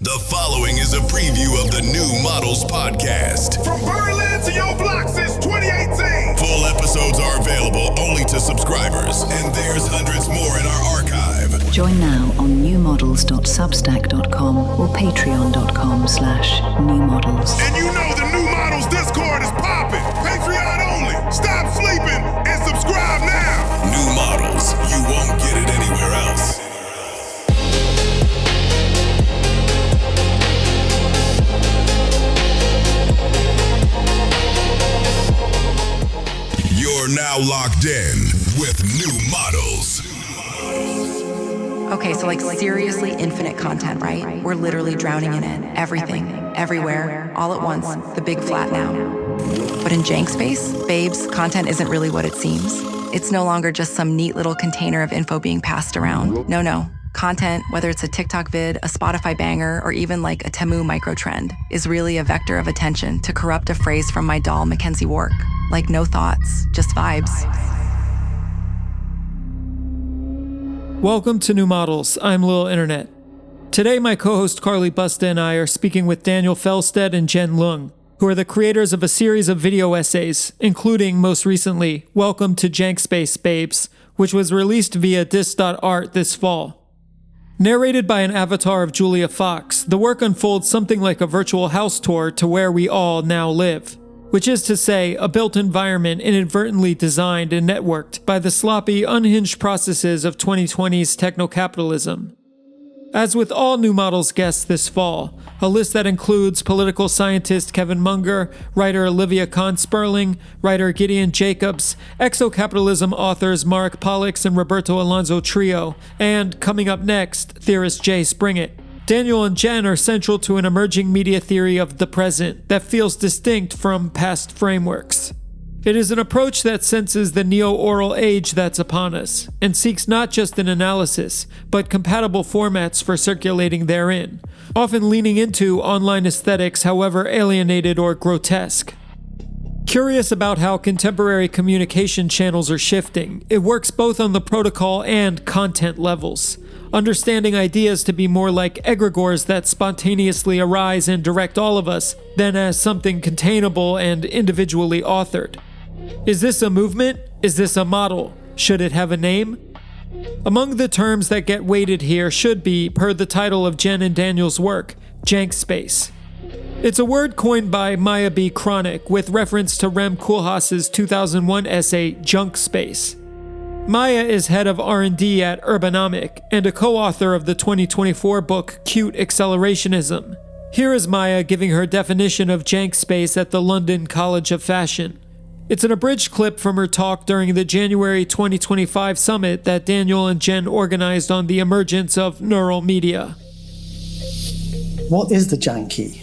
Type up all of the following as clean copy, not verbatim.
The following is a preview of the New Models podcast. From Berlin to your block since 2018. Full episodes are available only to subscribers, and there's hundreds more in our archive. Join now on newmodels.substack.com or patreon.com/newmodels. And you know the New Models Discord is popping. Patreon only. Stop sleeping and subscribe now. New Models, you won't get it anywhere else. You're now locked in with New Models. Okay, so seriously infinite content, right? We're literally drowning in it. Everything, everywhere, all at once, the big flat now. But in Jankspace, babes, content isn't really what it seems. It's no longer just some neat little container of info being passed around. No. Content, whether it's a TikTok vid, a Spotify banger, or even a Temu microtrend, is really a vector of attention, to corrupt a phrase from my doll, Mackenzie Wark. No thoughts, just vibes. Welcome to New Models. I'm Lil Internet. Today, my co-host Carly Busta and I are speaking with Daniel Felstead and Jenn Leung, who are the creators of a series of video essays, including, most recently, Welcome to Jankspace, Babes, which was released via DIS.art this fall. Narrated by an avatar of Julia Fox, the work unfolds something like a virtual house tour to where we all now live, which is to say, a built environment inadvertently designed and networked by the sloppy, unhinged processes of 2020's techno-capitalism. As with all New Models guests this fall, a list that includes political scientist Kevin Munger, writer Olivia Kahn-Sperling, writer Gideon Jacobs, exocapitalism authors Mark Pollux and Roberto Alonso Trio, and, coming up next, theorist Jay Springett. Daniel and Jenn are central to an emerging media theory of the present that feels distinct from past frameworks. It is an approach that senses the neo-oral age that's upon us, and seeks not just an analysis, but compatible formats for circulating therein, often leaning into online aesthetics, however alienated or grotesque. Curious about how contemporary communication channels are shifting, it works both on the protocol and content levels, understanding ideas to be more like egregores that spontaneously arise and direct all of us than as something containable and individually authored. Is this a movement? Is this a model? Should it have a name? Among the terms that get weighted here should be, per the title of Jenn and Daniel's work, Jankspace. It's a word coined by Maya B. Kronic with reference to Rem Koolhaas's 2001 essay, Jankspace. Maya is head of R&D at Urbanomic and a co-author of the 2024 book Cute Accelerationism. Here is Maya giving her definition of Jankspace at the London College of Fashion. It's an abridged clip from her talk during the January 2025 summit that Daniel and Jenn organized on the emergence of neural media. What is the janky?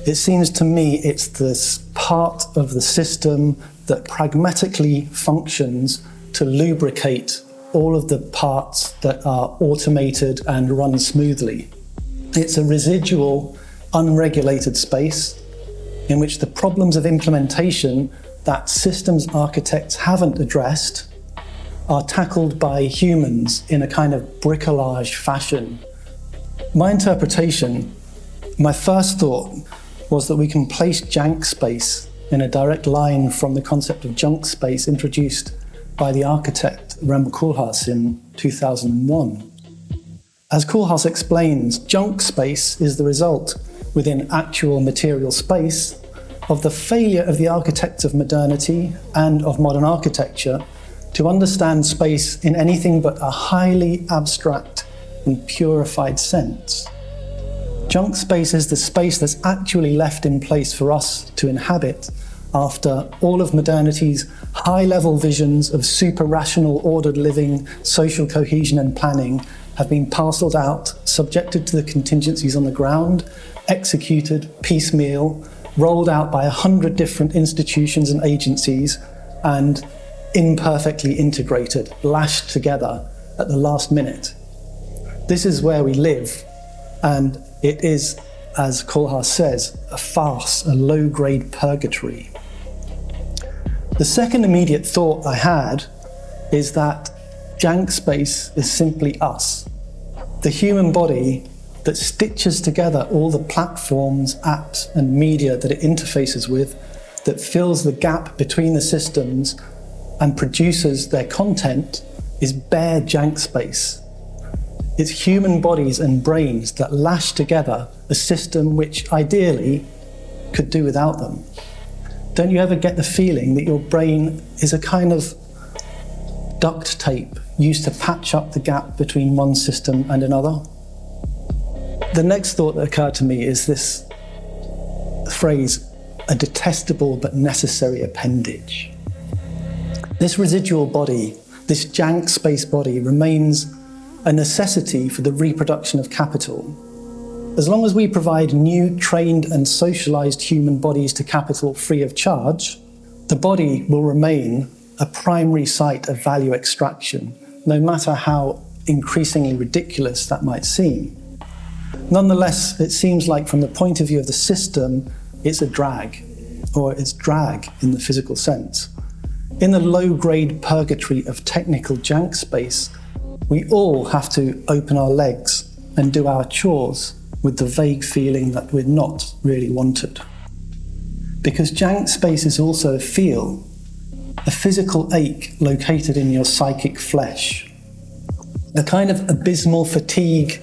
It seems to me it's this part of the system that pragmatically functions to lubricate all of the parts that are automated and run smoothly. It's a residual, unregulated space in which the problems of implementation that systems architects haven't addressed are tackled by humans in a kind of bricolage fashion. My interpretation, my first thought, was that we can place Jankspace in a direct line from the concept of junk space introduced by the architect Rem Koolhaas in 2001. As Koolhaas explains, junk space is the result, within actual material space, of the failure of the architects of modernity and of modern architecture to understand space in anything but a highly abstract and purified sense. Junk space is the space that's actually left in place for us to inhabit after all of modernity's high-level visions of super-rational, ordered living, social cohesion and planning have been parceled out, subjected to the contingencies on the ground, executed piecemeal, rolled out by 100 different institutions and agencies, and imperfectly integrated, lashed together at the last minute. This is where we live, and it is, as Koolhaas says, a farce, a low-grade purgatory. The second immediate thought I had is that Jankspace is simply us. The human body that stitches together all the platforms, apps, and media that it interfaces with, that fills the gap between the systems and produces their content, is bare Jankspace. It's human bodies and brains that lash together a system which ideally could do without them. Don't you ever get the feeling that your brain is a kind of duct tape used to patch up the gap between one system and another? The next thought that occurred to me is this phrase, a detestable but necessary appendage. This residual body, this Jankspace body, remains a necessity for the reproduction of capital. As long as we provide new, trained and socialized human bodies to capital free of charge, the body will remain a primary site of value extraction, no matter how increasingly ridiculous that might seem. Nonetheless, it seems like from the point of view of the system, it's a drag, or it's drag in the physical sense. In the low-grade purgatory of technical Jankspace, we all have to open our legs and do our chores with the vague feeling that we're not really wanted. Because Jankspace is also a feel, a physical ache located in your psychic flesh, a kind of abysmal fatigue,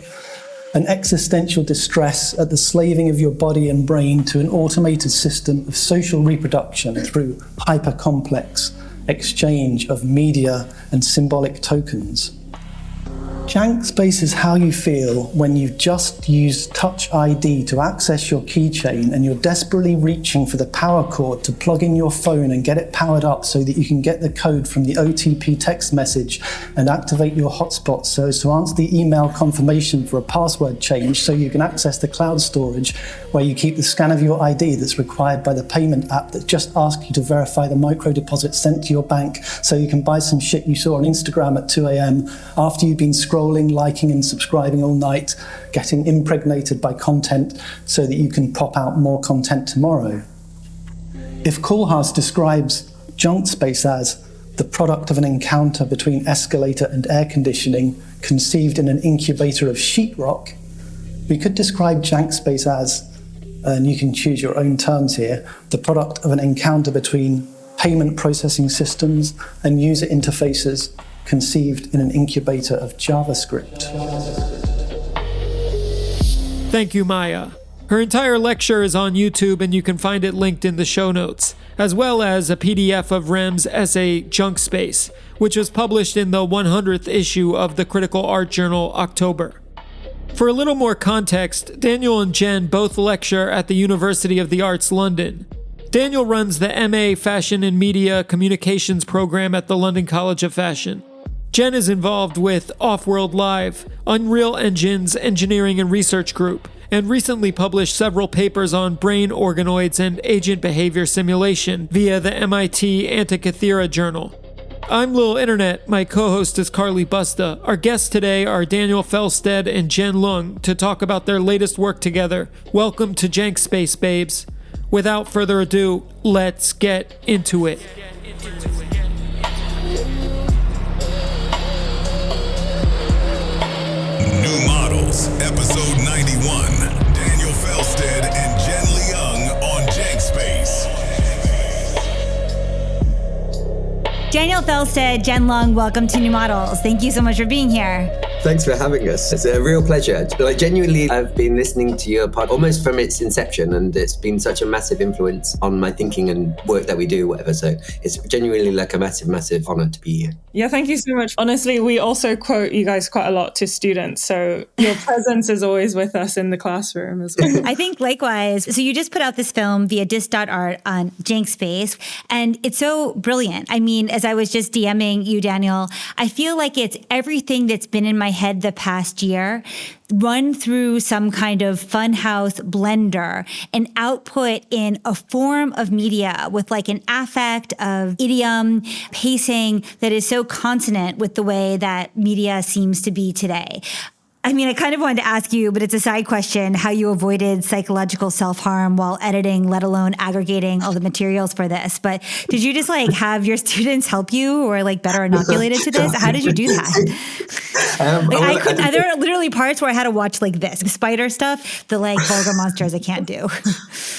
an existential distress at the slaving of your body and brain to an automated system of social reproduction through hyper-complex exchange of media and symbolic tokens. Jankspace is how you feel when you've just used Touch ID to access your keychain and you're desperately reaching for the power cord to plug in your phone and get it powered up so that you can get the code from the OTP text message and activate your hotspot so as to answer the email confirmation for a password change so you can access the cloud storage where you keep the scan of your ID that's required by the payment app that just asks you to verify the micro deposit sent to your bank so you can buy some shit you saw on Instagram at 2 a.m. after you've been scrolling, liking and subscribing all night, getting impregnated by content so that you can pop out more content tomorrow. If Koolhaas describes Jankspace as the product of an encounter between escalator and air conditioning conceived in an incubator of sheetrock, we could describe Jankspace as, and you can choose your own terms here, the product of an encounter between payment processing systems and user interfaces conceived in an incubator of JavaScript. Thank you, Maya. Her entire lecture is on YouTube and you can find it linked in the show notes, as well as a PDF of Rem's essay Jankspace, which was published in the 100th issue of the Critical Art Journal, October. For a little more context, Daniel and Jen both lecture at the University of the Arts, London. Daniel runs the MA Fashion and Media Communications program at the London College of Fashion. Jen is involved with Offworld Live, Unreal Engine's engineering and research group, and recently published several papers on brain organoids and agent behavior simulation via the MIT Antikythera journal. I'm Lil Internet, my co-host is Carly Busta. Our guests today are Daniel Felstead and Jenn Leung to talk about their latest work together. Welcome to Jankspace, babes. Without further ado, let's get into it. New Models, Episode 91. Daniel Felstead and Jenn Leung on Jankspace. Daniel Felstead, Jenn Leung, welcome to New Models. Thank you so much for being here. Thanks for having us. It's a real pleasure. Like, genuinely, I've been listening to your pod almost from its inception, and it's been such a massive influence on my thinking and work that we do, whatever. So it's genuinely like a massive, massive honor to be here. Yeah, thank you so much. Honestly, we also quote you guys quite a lot to students. So your presence is always with us in the classroom as well. I think likewise. So you just put out this film via DIS.art on Jankspace, and it's so brilliant. I mean, as I was just DMing you, Daniel, I feel like it's everything that's been in my head the past year run through some kind of funhouse blender and output in a form of media with like an affect of idiom, pacing that is so consonant with the way that media seems to be today. I mean, I kind of wanted to ask you, but it's a side question, how you avoided psychological self-harm while editing, let alone aggregating all the materials for this. But did you just like have your students help you or like better inoculated to this? How did you do that? There are literally parts where I had to watch like this spider stuff, the like vulgar monsters I can't do.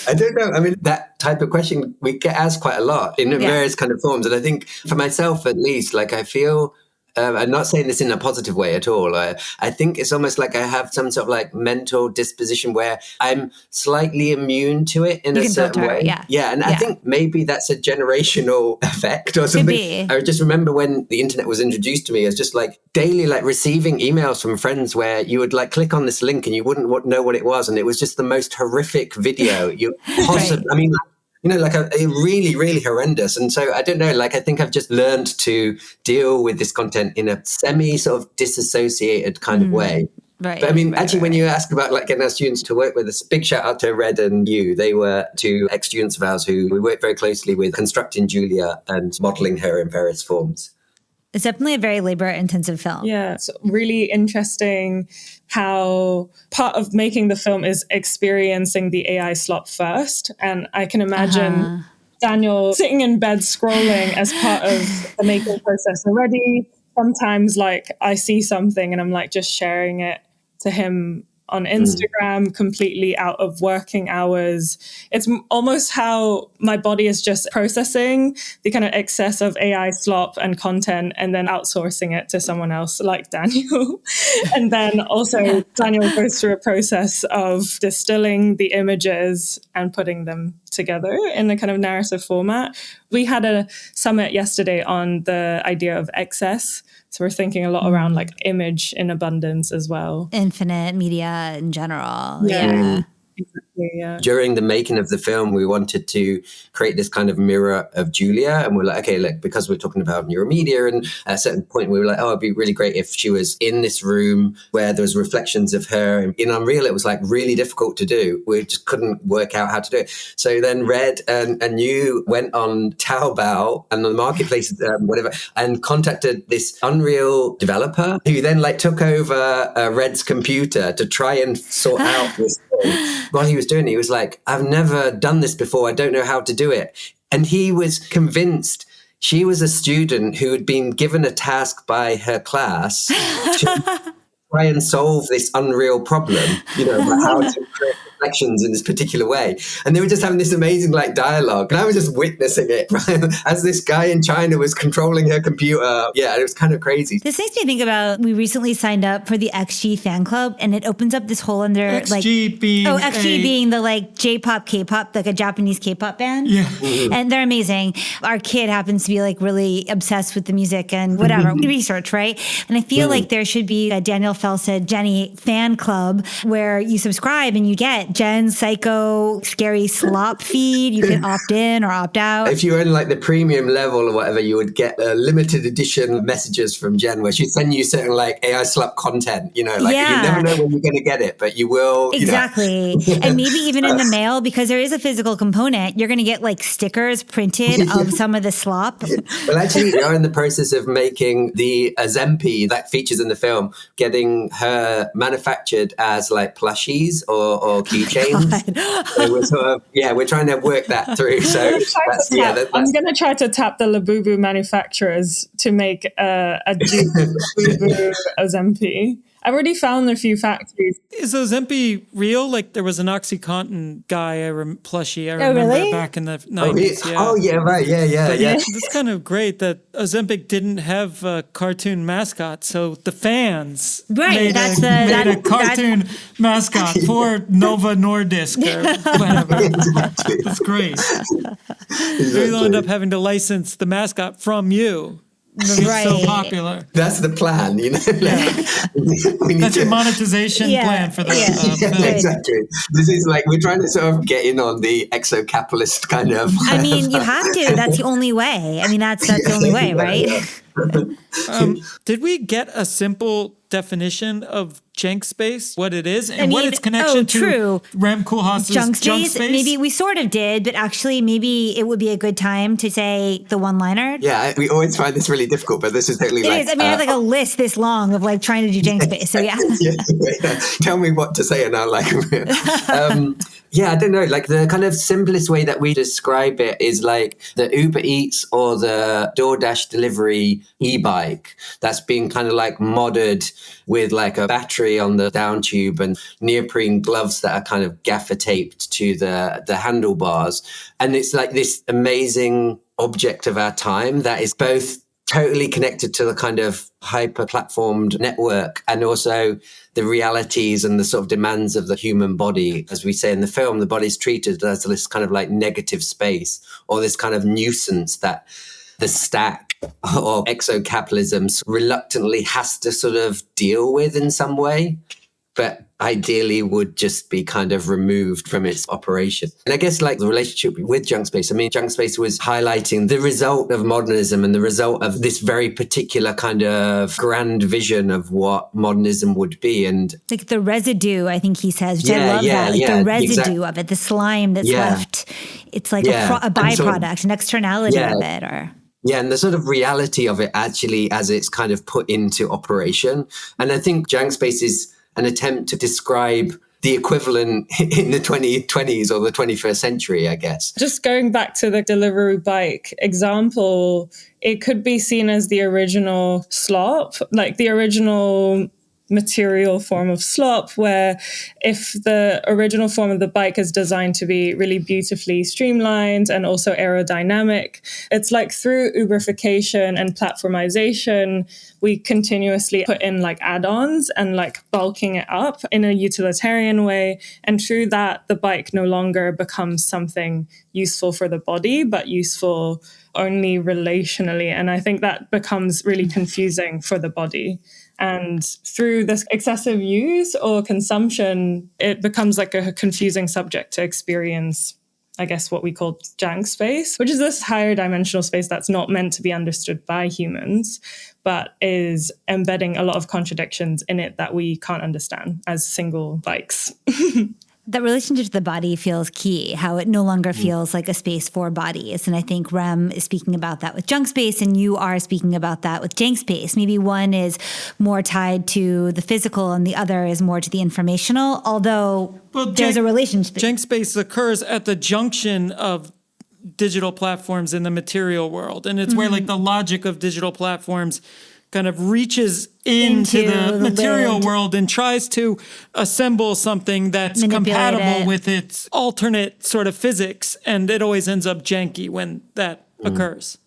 I don't know. I mean, that type of question we get asked quite a lot in various kind of forms. And I think for myself, at least, like I feel, I'm not saying this in a positive way at all. I think it's almost like I have some sort of like mental disposition where I'm slightly immune to it in a certain way. And I think maybe that's a generational effect or something. I just remember when the internet was introduced to me, it's just like daily, like receiving emails from friends where you would like click on this link and you wouldn't know what it was. And it was just the most horrific video you possibly, I mean, you know, like a really, really horrendous. And so I don't know, like I think I've just learned to deal with this content in a semi sort of disassociated kind of way. Right. But I mean, actually, when you ask about like getting our students to work with us, big shout out to Red and you. They were two ex-students of ours who we worked very closely with constructing Julia and modeling her in various forms. It's definitely a very labor-intensive film. Yeah, it's really interesting how part of making the film is experiencing the AI slop first. And I can imagine Daniel sitting in bed scrolling as part of the making process already. Sometimes like I see something and I'm like just sharing it to him on Instagram, completely out of working hours. It's almost how my body is just processing the kind of excess of AI slop and content and then outsourcing it to someone else like Daniel. And then also Daniel goes through a process of distilling the images and putting them together in a kind of narrative format. We had a summit yesterday on the idea of excess. So we're thinking a lot around like image in abundance as well. Infinite media in general. Yeah. Exactly, yeah. During the making of the film, we wanted to create this kind of mirror of Julia. And we're like, okay, look, because we're talking about neuromedia, and at a certain point we were like, oh, it'd be really great if she was in this room where there was reflections of her. In Unreal, it was like really difficult to do. We just couldn't work out how to do it. So then Red and you went on Taobao and the marketplace, whatever, and contacted this Unreal developer who then like took over Red's computer to try and sort out this thing. While he was doing it, he was like, I've never done this before. I don't know how to do it. And he was convinced she was a student who had been given a task by her class to try and solve this Unreal problem, you know, how to create reflections in this particular way. And they were just having this amazing like dialogue. And I was just witnessing it as this guy in China was controlling her computer. Yeah, it was kind of crazy. This makes me think about, we recently signed up for the XG fan club, and it opens up this whole under XG being the like J-pop, K-pop, like a Japanese K-pop band. Yeah. And they're amazing. Our kid happens to be like really obsessed with the music and whatever, research, right? And I feel like there should be a Daniel Felstead Jenny fan club where you subscribe and you get Jen's psycho scary slop feed. You can opt in or opt out. If you were in like the premium level or whatever, you would get limited edition messages from Jen where she'd send you certain like AI slop content, you know, like you never know when you're going to get it, but you will. Exactly. You know. And maybe even in the mail, because there is a physical component, you're going to get like stickers printed of some of the slop. Well, actually, we are in the process of making the Azempi that features in the film, getting her manufactured as like plushies or keychains. So we're sort of, we're trying to work that through. So I'm going to try to tap the Labubu manufacturers to make a dupe Labubu Ozempi. I've already found a few factories. Is Ozempi real? Like there was an OxyContin guy, plushie. I remember back in the 90s. Oh, yeah, right. Yeah. It's kind of great that Ozempic didn't have a cartoon mascot, so the fans made a cartoon mascot for Nova Nordisk or whatever. Exactly. It's great. Maybe they'll end up having to license the mascot from you. It's so popular. That's the plan, you know. That's your monetization plan for the film. Exactly. This is like we're trying to sort of get in on the exo-capitalist kind of. I mean, you have to. That's the only way. I mean, that's the only way, right? Did we get a simple definition of Jankspace, what it is, and what its connection to Rem Koolhaas's Jankspace? Maybe we sort of did, but actually maybe it would be a good time to say the one-liner. Yeah, we always find this really difficult, but this is totally It is. I mean, I have like a list this long of like trying to do Jankspace, so yeah. yeah. Tell me what to say and I'll like yeah, I don't know. Like the kind of simplest way that we describe it is like the Uber Eats or the DoorDash delivery e-bike that's been kind of like modded with like a battery on the down tube and neoprene gloves that are kind of gaffer taped to the handlebars. And it's like this amazing object of our time that is both totally connected to the kind of hyper-platformed network and also the realities and the sort of demands of the human body. As we say in the film, the body's treated as this kind of like negative space or this kind of nuisance that the stack or exo-capitalism reluctantly has to sort of deal with in some way, but ideally would just be kind of removed from its operation. And I guess like the relationship with Jankspace, I mean, Jankspace was highlighting the result of modernism and the result of this very particular kind of grand vision of what modernism would be. And like the residue, I think he says, which I love that, like the residue of it, the slime that's left. It's like a byproduct, an externality of it, or... Yeah, and the sort of reality of it actually as it's kind of put into operation. And I think Jankspace is an attempt to describe the equivalent in the 2020s or the 21st century, I guess. Just going back to the delivery bike example, it could be seen as the original slop, like the original material form of slop, where if the original form of the bike is designed to be really beautifully streamlined and also aerodynamic, it's like through Uberification and platformization, we continuously put in like add-ons and like bulking it up in a utilitarian way. And through that, the bike no longer becomes something useful for the body, but useful only relationally. And I think that becomes really confusing for the body. And through this excessive use or consumption, it becomes like a confusing subject to experience, I guess, what we call Jankspace, which is this higher dimensional space that's not meant to be understood by humans, but is embedding a lot of contradictions in it that we can't understand as single bikes. That relationship to the body feels key, how it no longer feels like a space for bodies. And I think Rem is speaking about that with Jankspace, and you are speaking about that with Jankspace. Maybe one is more tied to the physical and the other is more to the informational, although there's a relationship. Jankspace occurs at the junction of digital platforms in the material world. And it's where like the logic of digital platforms kind of reaches into the material world and tries to assemble something that's compatible with its alternate sort of physics. And it always ends up janky when that occurs,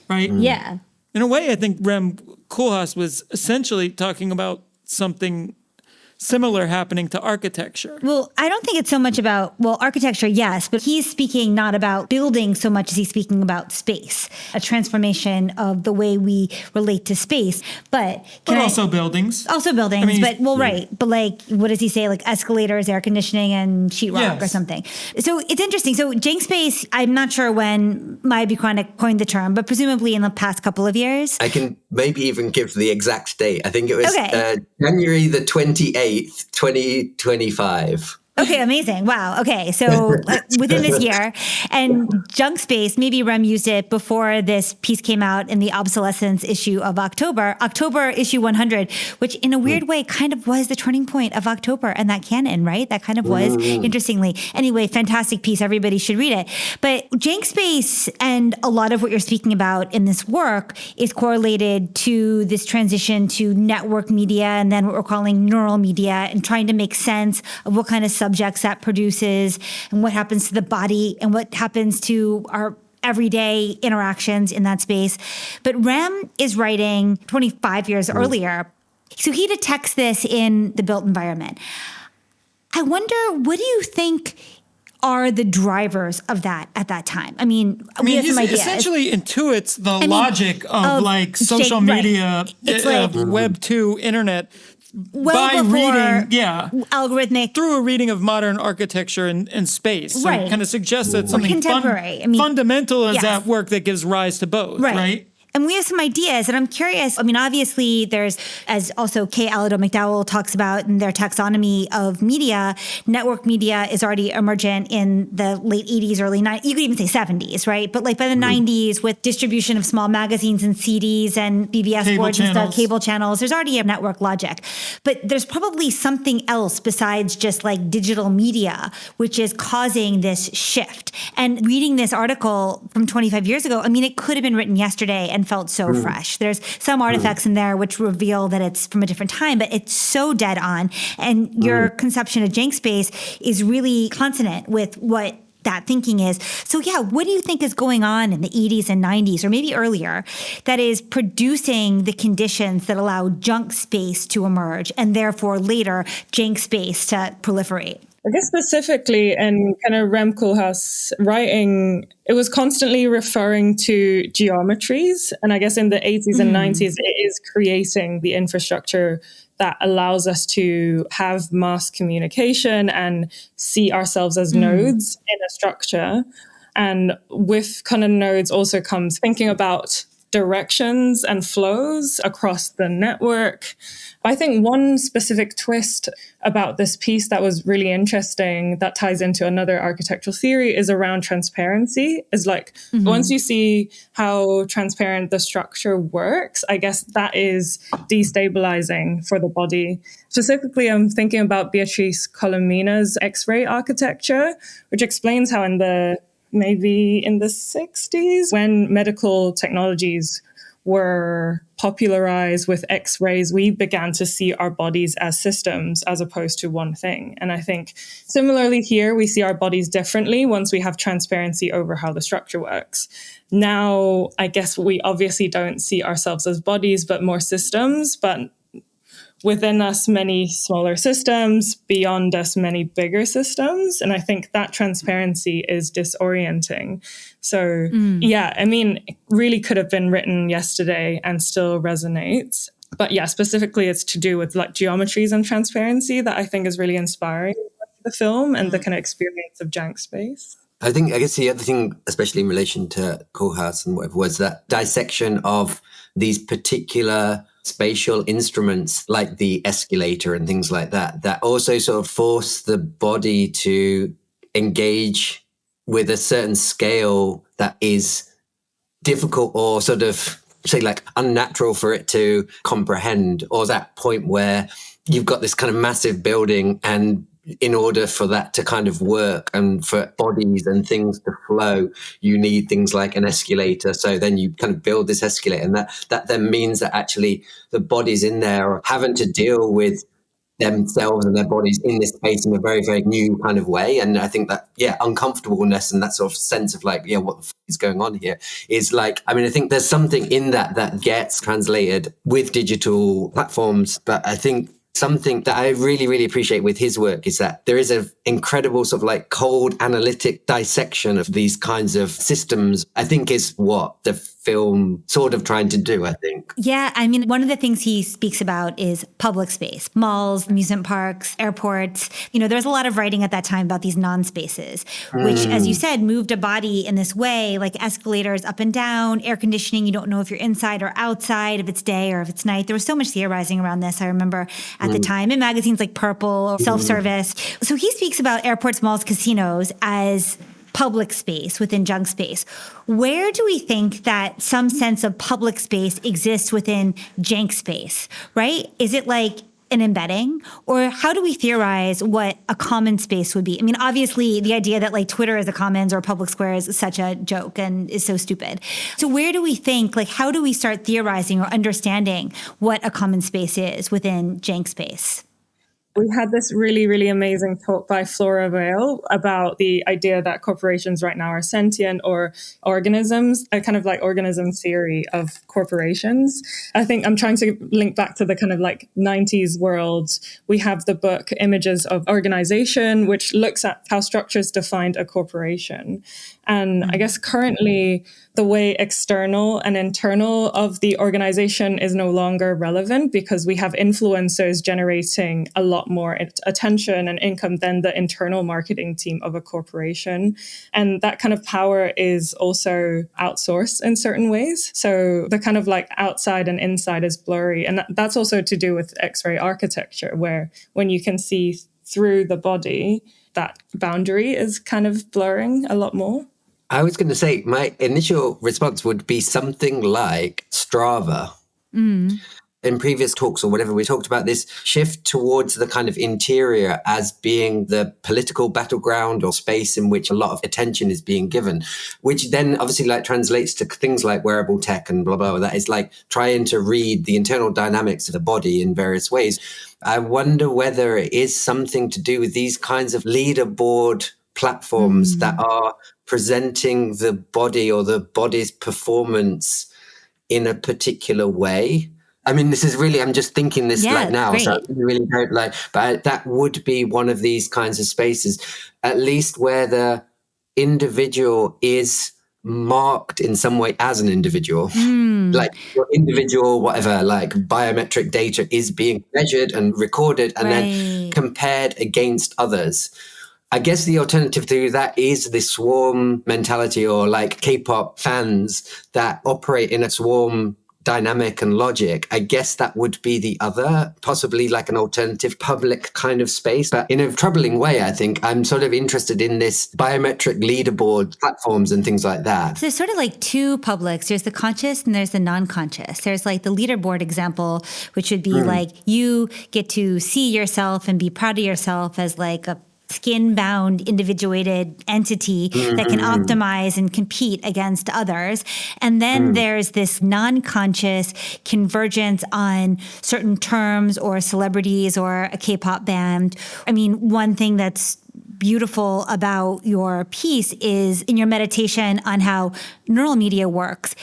right? Yeah. In a way, I think Rem Koolhaas was essentially talking about something similar happening to architecture. Well, I don't think it's so much about, architecture, yes, but he's speaking not about building so much as he's speaking about space, a transformation of the way we relate to space. But also buildings. Also buildings, I mean, right. But like, what does he say? Like escalators, air conditioning, and sheetrock or something. So it's interesting. So Jankspace, I'm not sure when Kronic coined the term, but presumably in the past couple of years. I can maybe even give the exact date. I think it was January the 28th. 2025. Okay, amazing. Wow. Okay, so within this year. And Jankspace, maybe Rem used it before this piece came out in the obsolescence issue of October issue 100, which in a weird way kind of was the turning point of October and that canon, right? That kind of was, interestingly. Anyway, fantastic piece. Everybody should read it. But Jankspace and a lot of what you're speaking about in this work is correlated to this transition to network media and then what we're calling neural media and trying to make sense of what kind of subjects that produces and what happens to the body and what happens to our everyday interactions in that space. But Rem is writing 25 years earlier. So he detects this in the built environment. I wonder, what do you think are the drivers of that at that time? I mean we have some ideas. Essentially intuits the logic of like social media, Web 2, internet, by reading, algorithmic, through a reading of modern architecture and space. So it kind of suggests that something contemporary. fundamental is at work that gives rise to both, right? And we have some ideas, and I'm curious. I mean, obviously, there's, as also Kay Alado McDowell talks about in their taxonomy of media, network media is already emergent in the late 80s, early 90s, you could even say 70s, right? But like by the 90s, with distribution of small magazines and CDs and BBS boards and stuff, cable channels, there's already a network logic. But there's probably something else besides just like digital media, which is causing this shift. And reading this article from 25 years ago, I mean, it could have been written yesterday and felt so fresh. There's some artifacts in there which reveal that it's from a different time, but it's so dead on. And your conception of Jankspace is really consonant with what that thinking is. So yeah, what do you think is going on in the 80s and 90s, or maybe earlier, that is producing the conditions that allow junk space to emerge and therefore later Jankspace to proliferate? I guess specifically in kind of Rem Koolhaas writing, it was constantly referring to geometries. And I guess in the 80s and 90s, it is creating the infrastructure that allows us to have mass communication and see ourselves as nodes in a structure. And with kind of nodes also comes thinking about directions and flows across the network. I think one specific twist about this piece that was really interesting that ties into another architectural theory is around transparency. Is like once you see how transparent the structure works, I guess that is destabilizing for the body. Specifically, I'm thinking about Beatrice Colomina's X-ray architecture, which explains how maybe in the 60s, when medical technologies were popularized with X-rays, we began to see our bodies as systems as opposed to one thing. And I think similarly here, we see our bodies differently once we have transparency over how the structure works. Now, I guess we obviously don't see ourselves as bodies, but more systems, but within us, many smaller systems, beyond us, many bigger systems. And I think that transparency is disorienting. So, yeah, I mean, it really could have been written yesterday and still resonates. But yeah, specifically, it's to do with like geometries and transparency that I think is really inspiring the film and the kind of experience of Jankspace. I guess the other thing, especially in relation to Koolhaas and whatever, was that dissection of these particular spatial instruments like the escalator and things like that, that also sort of force the body to engage with a certain scale that is difficult or sort of, say, like unnatural for it to comprehend, or that point where you've got this kind of massive building, and in order for that to kind of work and for bodies and things to flow, you need things like an escalator. So then you kind of build this escalator, and that then means that actually the bodies in there are having to deal with themselves and their bodies in this space in a very, very new kind of way. And I think that, uncomfortableness and that sort of sense of like, what the f is going on here is like, I mean, I think there's something in that gets translated with digital platforms, but I think something that I really, really appreciate with his work is that there is an incredible sort of like cold analytic dissection of these kinds of systems, I think is what the film sort of trying to do, I think. Yeah, I mean, one of the things he speaks about is public space, malls, amusement parks, airports. You know, there's a lot of writing at that time about these non-spaces, which, as you said, moved a body in this way, like escalators up and down, air conditioning. You don't know if you're inside or outside, if it's day or if it's night. There was so much theorizing around this, I remember, at the time, in magazines like Purple or Self-Service. So he speaks about airports, malls, casinos as public space within Jankspace. Where do we think that some sense of public space exists within Jankspace, right? Is it like an embedding? Or how do we theorize what a common space would be? I mean, obviously, the idea that like Twitter is a commons or public square is such a joke and is so stupid. So where do we think, like, how do we start theorizing or understanding what a common space is within Jankspace? We had this really, really amazing talk by Flora Vale about the idea that corporations right now are sentient or organisms, a kind of like organism theory of corporations. I think I'm trying to link back to the kind of like 90s world. We have the book Images of Organization, which looks at how structures defined a corporation. And I guess currently the way external and internal of the organization is no longer relevant because we have influencers generating a lot lot more attention and income than the internal marketing team of a corporation. And that kind of power is also outsourced in certain ways. So the kind of like outside and inside is blurry. And that's also to do with X-ray architecture, where when you can see through the body, that boundary is kind of blurring a lot more. I was going to say, my initial response would be something like Strava. In previous talks or whatever, we talked about this shift towards the kind of interior as being the political battleground or space in which a lot of attention is being given, which then obviously like translates to things like wearable tech and blah, blah, blah. That is like trying to read the internal dynamics of the body in various ways. I wonder whether it is something to do with these kinds of leaderboard platforms that are presenting the body or the body's performance in a particular way. I mean, this is really, I'm just thinking this like now, great. so I really don't like, but that would be one of these kinds of spaces, at least where the individual is marked in some way as an individual. Like your individual, whatever, like biometric data is being measured and recorded and then compared against others. I guess the alternative to that is the swarm mentality, or like K-pop fans that operate in a swarm dynamic and logic. I guess that would be the other, possibly like an alternative public kind of space. But in a troubling way, I think I'm sort of interested in this biometric leaderboard platforms and things like that. So there's sort of like two publics. There's the conscious and there's the non-conscious. There's like the leaderboard example, which would be like you get to see yourself and be proud of yourself as like a skin-bound, individuated entity that can optimize and compete against others. And then there's this non-conscious convergence on certain terms or celebrities or a K-pop band. I mean, one thing that's beautiful about your piece is in your meditation on how neural media works,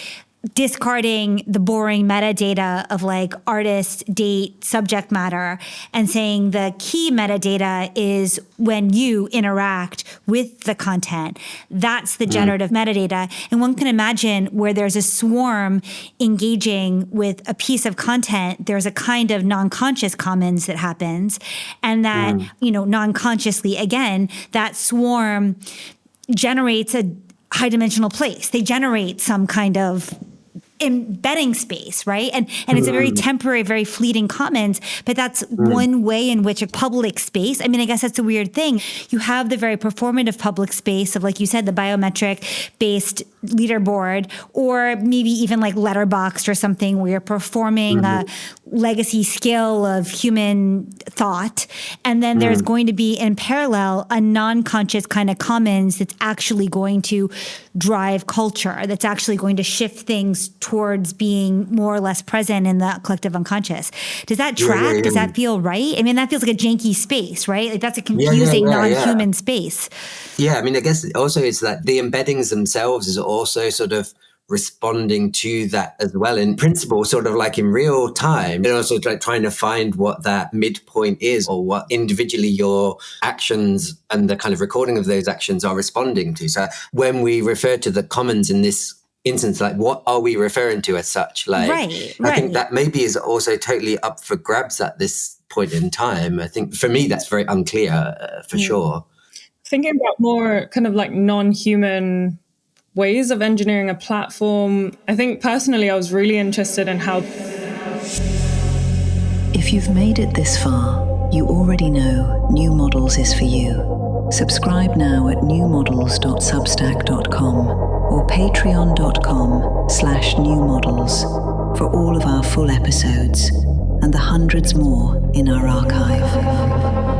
discarding the boring metadata of like artist, date, subject matter, and saying the key metadata is when you interact with the content. That's the generative metadata. And one can imagine where there's a swarm engaging with a piece of content, there's a kind of non-conscious commons that happens. And that, you know, non-consciously, again, that swarm generates a high-dimensional place. They generate some kind of embedding space, right? And it's a very temporary, very fleeting commons, but that's one way in which a public space, I mean, I guess that's a weird thing. You have the very performative public space of, like you said, the biometric-based leaderboard, or maybe even like Letterboxd or something where you're performing a legacy skill of human thought. And then there's going to be in parallel a non-conscious kind of commons that's actually going to drive culture, that's actually going to shift things towards being more or less present in the collective unconscious. Does that track? Does that feel right? I mean, that feels like a janky space, right? Like that's a confusing non-human space. Yeah, I mean, I guess also it's that the embeddings themselves is also sort of responding to that as well in principle, sort of like in real time, and also like trying to find what that midpoint is, or what individually your actions and the kind of recording of those actions are responding to. So when we refer to the commons in this instance, like what are we referring to as such? Like, I think that maybe is also totally up for grabs at this point in time. I think for me, that's very unclear for sure. Thinking about more kind of like non-human ways of engineering a platform, I think personally I was really interested in how... If you've made it this far, you already know New Models is for you. Subscribe now at newmodels.substack.com or patreon.com/newmodels for all of our full episodes and the hundreds more in our archive.